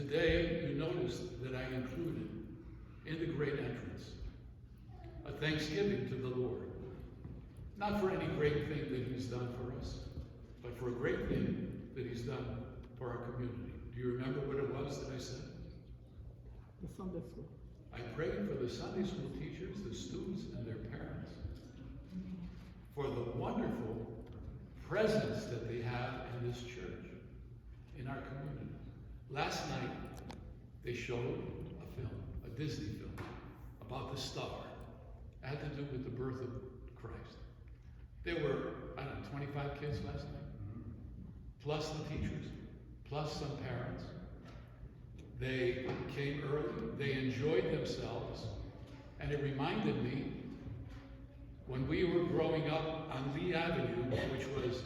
today you noticed that I included in the great entrance a thanksgiving to the Lord. Not for any great thing that he's done for us, but for a great thing that he's done for our community. Do you remember what it was that I said? The Sunday school. I prayed for the Sunday school teachers, the students, and their parents for the wonderful presence that they have in this church, in our community. Last night, they showed a film, a Disney film, about the star. It had to do with the birth of Christ. There were, 25 kids last night, plus the teachers, plus some parents. They came early, they enjoyed themselves, and it reminded me when we were growing up on Lee Avenue, which was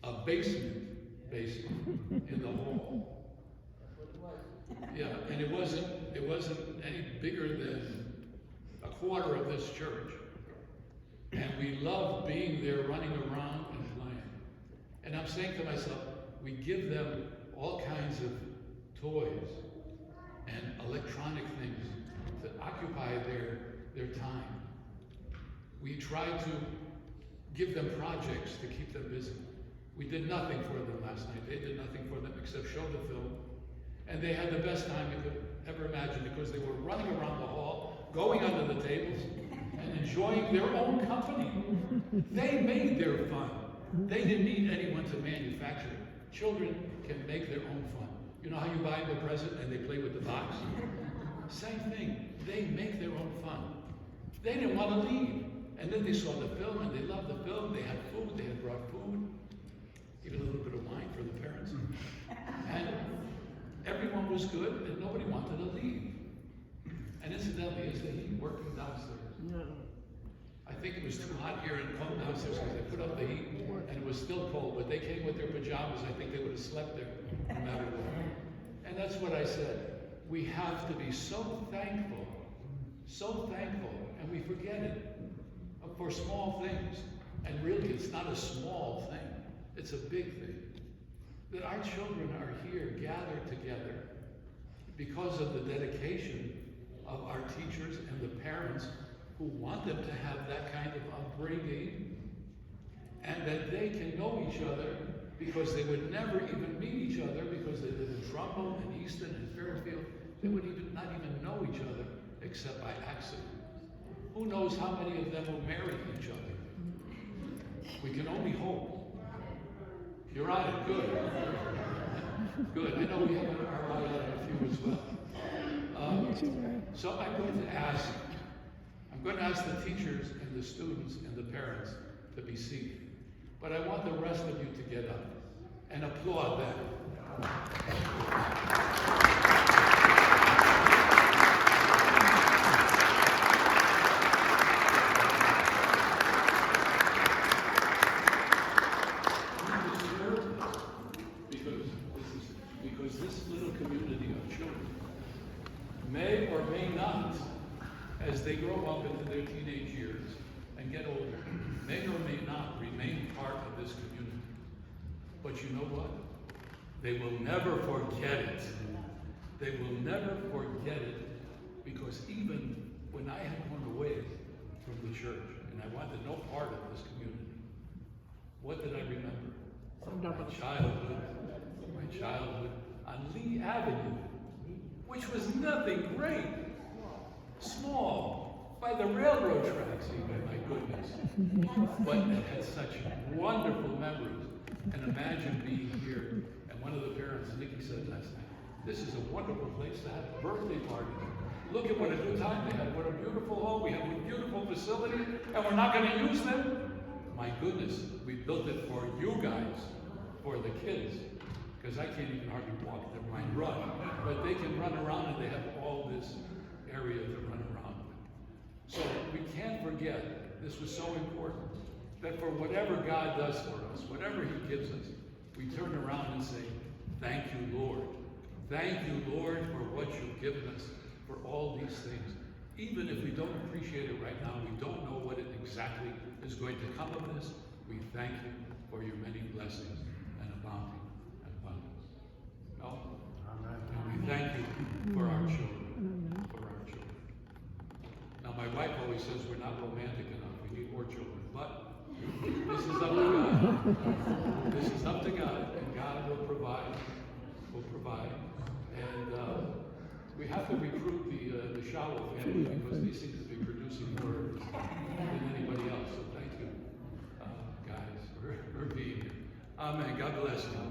a basement in the hall. Yeah, and it wasn't any bigger than a quarter of this church. And we loved being there, running around and playing. And I'm saying to myself, we give them all kinds of toys and electronic things to occupy their time. We try to give them projects to keep them busy. We did nothing for them last night. They did nothing for them except show the film. And they had the best time you could ever imagine because they were running around the hall, going under the tables, and enjoying their own company. They made their fun. They didn't need anyone to manufacture it. Children can make their own fun. You know how you buy them a present and they play with the box? Same thing. They make their own fun. They didn't want to leave. And then they saw the film and they loved the film. They had food. They had brought food. Even a little bit of wine for the parents. And everyone was good and nobody wanted to leave. And incidentally, is the heat working downstairs? No. I think it was too hot here and cold downstairs because they put up the heat and it was still cold, but they came with their pajamas. I think they would have slept there no matter what. And that's what I said. We have to be so thankful, and we forget it for small things. And really, it's not a small thing. It's a big thing. That our children are here gathered together because of the dedication of our teachers and the parents who want them to have that kind of upbringing, and that they can know each other because they would never even meet each other because they live in Trumbull and Easton and Fairfield. They would not even know each other except by accident. Who knows how many of them will marry each other? We can only hope. You're on it, good. Good, I know we have our eye on a few as well. So I'm going to ask the teachers and the students and the parents to be seated. But I want the rest of you to get up and applaud them. Because this little community of children may or may not, as they grow up into their teenage years and get older, may or may not remain part of this community. But you know what? They will never forget it. They will never forget it because even when I had gone away from the church and I wanted no part of this community, what did I remember? My childhood on Lee Avenue, which was nothing great. Small, by the railroad tracks even, my goodness. But it had such wonderful memories. And imagine being here. And one of the parents, Nikki, said last night, this is a wonderful place to have birthday parties. Look at what a good time they had. What a beautiful home. We have a beautiful facility, and we're not going to use them. My goodness, we built it for you guys, for the kids. Because I can't even hardly walk, never mind run. But they can run around and they have all this area to run around with. So we can't forget, this was so important, that for whatever God does for us, whatever he gives us, we turn around and say, thank you, Lord. Thank you, Lord, for what you've given us, for all these things. Even if we don't appreciate it right now, we don't know what it exactly is going to come of this, we thank you for your many blessings and a bounty and abundance. No? Amen. And we thank always says we're not romantic enough. We need more children. But this is up to God. This is up to God, and God will provide. Will provide. And we have to recruit the Shaw family because they seem to be producing more than anybody else. So thank you, guys, for being here. Amen. God bless you.